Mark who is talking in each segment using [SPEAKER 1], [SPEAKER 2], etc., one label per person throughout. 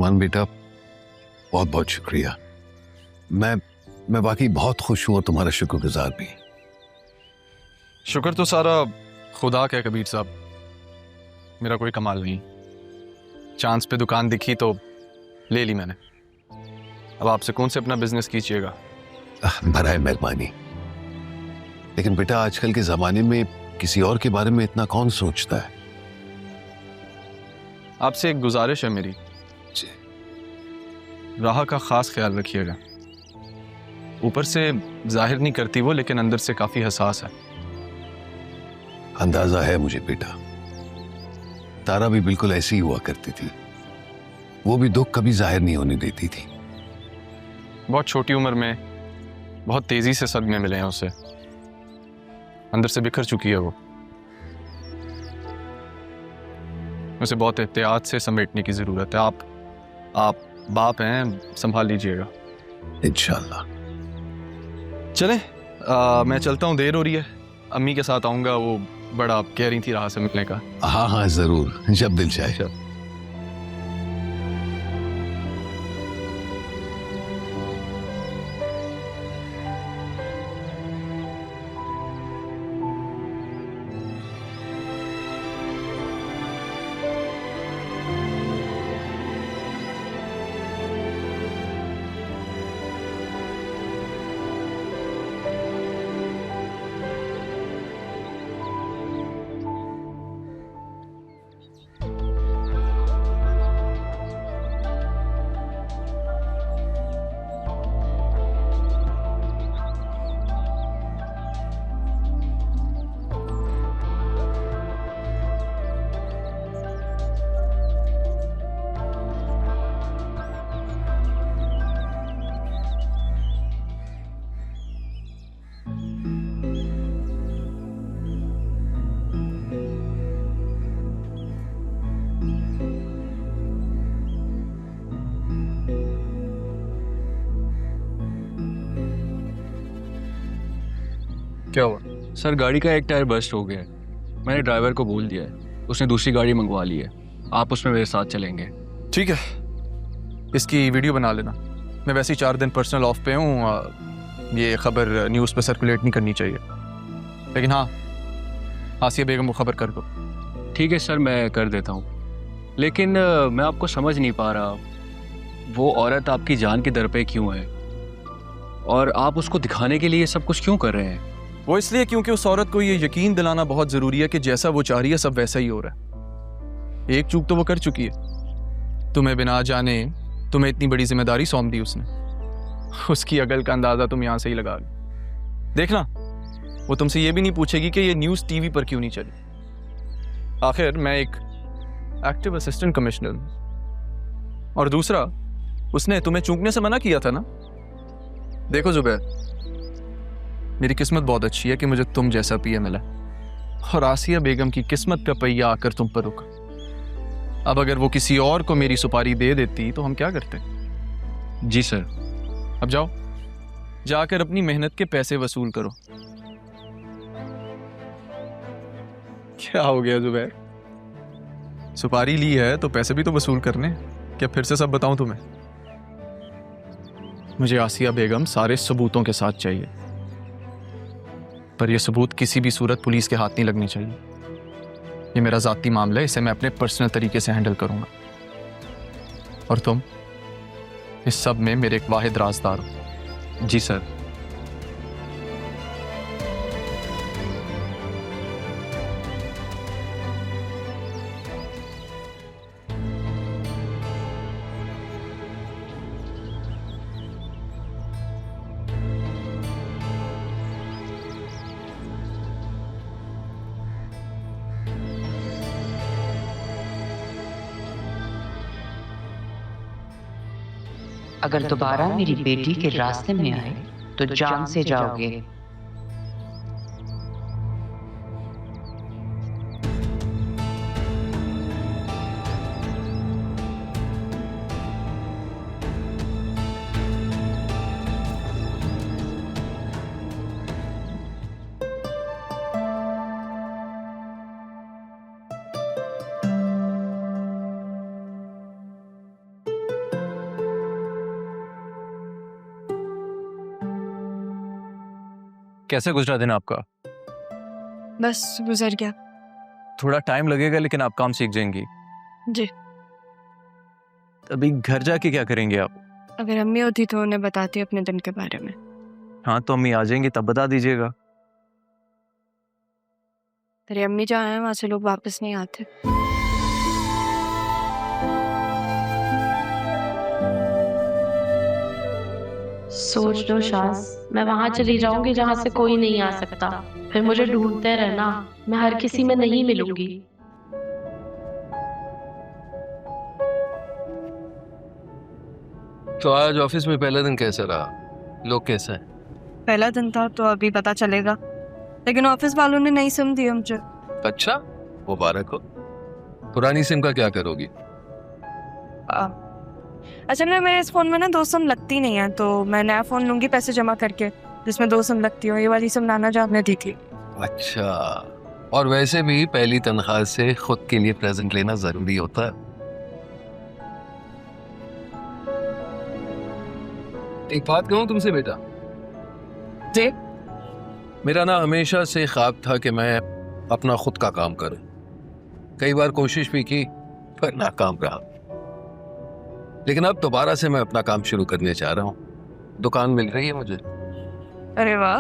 [SPEAKER 1] अरमान बेटा, बहुत बहुत शुक्रिया। मैं वाकई बहुत खुश हूँ और तुम्हारा शुक्रगुजार भी।
[SPEAKER 2] शुक्र तो सारा खुदा का है कबीर साहब, मेरा कोई कमाल नहीं। चांस पे दुकान दिखी तो ले ली मैंने। अब आपसे कौन से अपना बिजनेस कीजिएगा।
[SPEAKER 1] बराए मेहरबानी। लेकिन बेटा, आजकल के जमाने में किसी और के बारे में इतना कौन सोचता है।
[SPEAKER 2] आपसे एक गुजारिश है मेरी,
[SPEAKER 1] जी।
[SPEAKER 2] राह का खास ख्याल रखिएगा। ऊपर से जाहिर नहीं करती वो, लेकिन अंदर से काफी हसास है।
[SPEAKER 1] अंदाजा है मुझे बेटा, तारा भी बिल्कुल ऐसी ही हुआ करती थी। वो भी दुख कभी जाहिर नहीं होने देती थी।
[SPEAKER 2] बहुत छोटी उम्र में बहुत तेजी से सदमे मिले हैं उसे, अंदर से बिखर चुकी है वो। उसे बहुत एहतियात से समेटने की जरूरत है। आप बाप हैं, संभाल लीजिएगा
[SPEAKER 1] इंशाल्लाह।
[SPEAKER 2] चले, मैं चलता हूँ, देर हो रही है। अम्मी के साथ आऊंगा, वो बड़ा कह रही थी राह से मिलने का।
[SPEAKER 1] हाँ हाँ जरूर, जब दिल चाहे।
[SPEAKER 2] क्या हुआ?
[SPEAKER 3] सर, गाड़ी का एक टायर बस्ट हो गया है। मैंने ड्राइवर को बोल दिया है, उसने दूसरी गाड़ी मंगवा ली है। आप उसमें मेरे साथ चलेंगे?
[SPEAKER 2] ठीक है, इसकी वीडियो बना लेना। मैं वैसे ही 4 दिन पर्सनल ऑफ पे हूँ। ये खबर न्यूज़ पे सर्कुलेट नहीं करनी चाहिए, लेकिन हाँ, आसिया बेगम को खबर कर दो।
[SPEAKER 3] ठीक है सर, मैं कर देता हूँ। लेकिन मैं आपको समझ नहीं पा रहा, वो औरत आपकी जान की दर पे क्यों है, और आप उसको दिखाने के लिए सब कुछ क्यों कर रहे हैं?
[SPEAKER 2] वो इसलिए क्योंकि उस औरत को ये यकीन दिलाना बहुत जरूरी है कि जैसा वो चाह रही है सब वैसा ही हो रहा है। एक चूक तो वो कर चुकी है, तुम्हें बिना जाने तुम्हें इतनी बड़ी जिम्मेदारी सौंप दी उसने। उसकी अकल का अंदाजा तुम यहां से ही लगा लो। देखना, वो तुमसे ये भी नहीं पूछेगी कि ये न्यूज़ टीवी पर क्यों नहीं चली। आखिर मैं एक एक्टिव असिस्टेंट कमिश्नर हूं, और दूसरा, उसने तुम्हें चूकने से मना किया था ना। देखो जुबैर, मेरी किस्मत बहुत अच्छी है कि मुझे तुम जैसा पीए मिला, और आसिया बेगम की किस्मत का पहिया आकर तुम पर रुका। अब अगर वो किसी और को मेरी सुपारी दे देती तो हम क्या करते?
[SPEAKER 3] जी सर।
[SPEAKER 2] अब जाओ, जाकर अपनी मेहनत के पैसे वसूल करो। क्या हो गया जुबैर? सुपारी ली है तो पैसे भी तो वसूल करने। क्या फिर से सब बताऊं तुम्हें? मुझे आसिया बेगम सारे सबूतों के साथ चाहिए, पर यह सबूत किसी भी सूरत पुलिस के हाथ नहीं लगनी चाहिए। ये मेरा जाती मामला है, इसे मैं अपने पर्सनल तरीके से हैंडल करूंगा। और तुम इस सब में मेरे एक वाहिद राजदार हो।
[SPEAKER 3] जी सर।
[SPEAKER 4] अगर दोबारा मेरी बेटी के रास्ते में आए तो जान से जाओगे।
[SPEAKER 2] कैसे गुजरा दिन आपका?
[SPEAKER 5] बस गुजर गया।
[SPEAKER 2] थोड़ा टाइम लगेगा लेकिन आप काम सीख जाएंगी।
[SPEAKER 5] जी।
[SPEAKER 2] अभी घर जाके क्या करेंगे आप?
[SPEAKER 5] अगर अम्मी होती तो उन्हें बताती अपने दिन के बारे में।
[SPEAKER 2] हाँ तो अम्मी आ जाएंगी तब बता दीजिएगा।
[SPEAKER 5] तेरी अम्मी जहाँ है वहां से लोग वापस नहीं आते।
[SPEAKER 6] सोच लो शास, मैं वहां चली जाऊंगी जहां से कोई नहीं आ सकता, फिर मुझे ढूंढते रहना, मैं हर किसी में नहीं मिलूंगी।
[SPEAKER 1] तो आज ऑफिस में पहला दिन कैसा रहा? लोग कैसे हैं?
[SPEAKER 5] पहला दिन था तो अभी पता चलेगा, लेकिन ऑफिस वालों ने नहीं सिम दी मुझे।
[SPEAKER 1] अच्छा, मुबारक हो। पुरानी सिम का क्या करोगी?
[SPEAKER 5] असल में मेरे इस फोन में ना 2 सिम लगती नहीं है, तो मैं नया फोन लूंगी पैसे जमा करके जिसमें 2 सिम लगती हो। ये वाली सिम नाना जान ने दी थी।
[SPEAKER 1] अच्छा, और वैसे भी पहली तनख्वाह से खुद के लिए प्रेजेंट लेना जरूरी होता है। एक बात कहूं तुमसे बेटा?
[SPEAKER 5] जी।
[SPEAKER 1] मेरा ना हमेशा से ख्वाब था कि मैं अपना खुद का काम करूं। कई बार कोशिश भी की पर नाकाम रहा, लेकिन अब दोबारा से मैं अपना काम शुरू करने चाह रहा हूं। दुकान मिल रही है मुझे।
[SPEAKER 5] अरे वाह,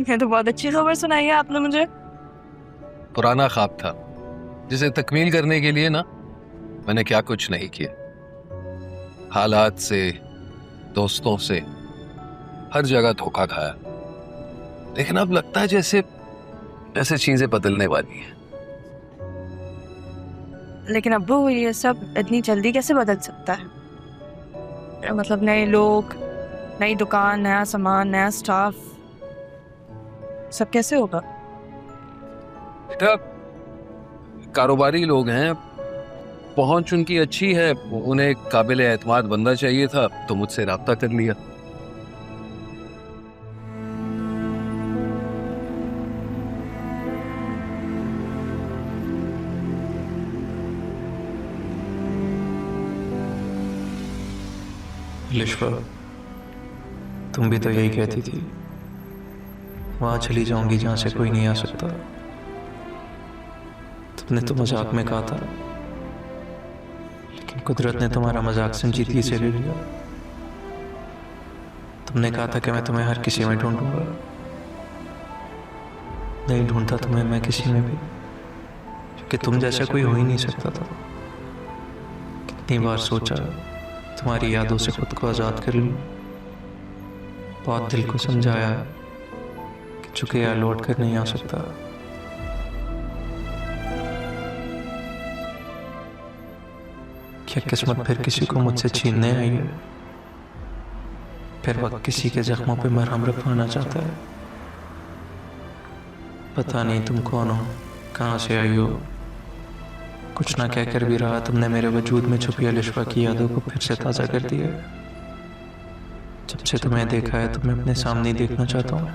[SPEAKER 5] ये तो बहुत अच्छी खबर सुनाई है आपने मुझे।
[SPEAKER 1] पुराना ख्वाब था जिसे तकमील करने के लिए ना मैंने क्या कुछ नहीं किया। हालात से, दोस्तों से, हर जगह धोखा खाया, लेकिन अब लगता है जैसे चीजें बदलने वाली हैं।
[SPEAKER 5] लेकिन अब्बू ये सब इतनी जल्दी कैसे बदल सकता है? मतलब नए लोग, नई दुकान, नया सामान, नया स्टाफ, सब कैसे होगा?
[SPEAKER 1] बेटा, कारोबारी लोग हैं, पहुंच उनकी अच्छी है, उन्हें काबिल एतमाद बंदा चाहिए था तो मुझसे राब्ता कर लिया।
[SPEAKER 7] लिश्वा, तुम भी तो यही कहती थी, वहां चली जाऊंगी जहां से कोई नहीं आ सकता। तुमने तो मजाक में कहा था, लेकिन कुदरत ने तुम्हारा मजाक संजीदगी से ले लिया। तुमने कहा था कि मैं तुम्हें हर किसी में ढूंढूंगा, नहीं ढूंढता तुम्हें मैं किसी में भी, क्योंकि तुम जैसा कोई हो ही नहीं सकता था। कितनी बार सोचा तुम्हारी यादों से खुद को आजाद कर लूं, बहुत दिल को समझाया कि चुके या लौट कर नहीं आ सकता। क्या किस्मत फिर किसी को मुझसे छीनने आई है? फिर वक्त किसी के जख्मों पे मरहम रखवाना चाहता है। पता नहीं तुम कौन हो, कहाँ से आई हो। कुछ ना कहकर भी रहा, तुमने मेरे वजूद में छुपी अलिश्वा की यादों को फिर से ताज़ा कर दिया। जब से तुम्हें देखा है तो मैं अपने सामने देखना चाहता हूँ।